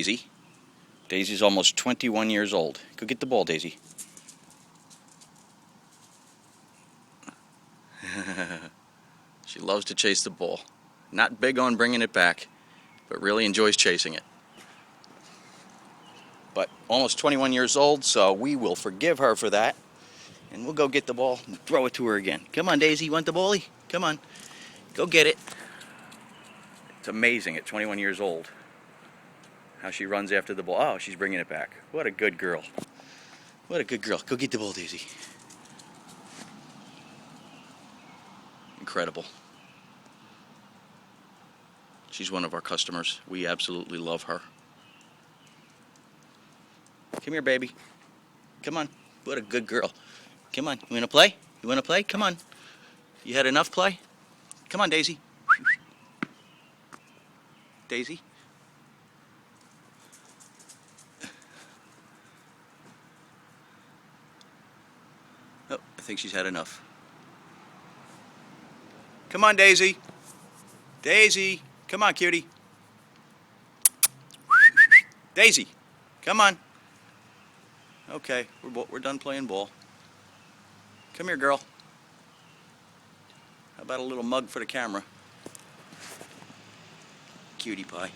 Daisy. Daisy's almost 21 years old. Go get the ball, Daisy. She loves to chase the ball. Not big on bringing it back, but really enjoys chasing it. But almost 21 years old, so we will forgive her for that. And we'll go get the ball and throw it to her again. Come on, Daisy, you want the ballie? Come on, go get it. It's amazing at 21 years old how she runs after the ball. Oh, she's bringing it back. What a good girl. What a good girl. Go get the ball, Daisy. Incredible. She's one of our customers. We absolutely love her. Come here, baby. Come on. What a good girl. Come on. You want to play? You want to play? Come on. You had enough play? Come on, Daisy. Daisy? Oh, I think she's had enough. Come on, Daisy. Daisy. Come on, cutie. Daisy. Come on. Okay, we're done playing ball. Come here, girl. How about a little mug for the camera? Cutie pie.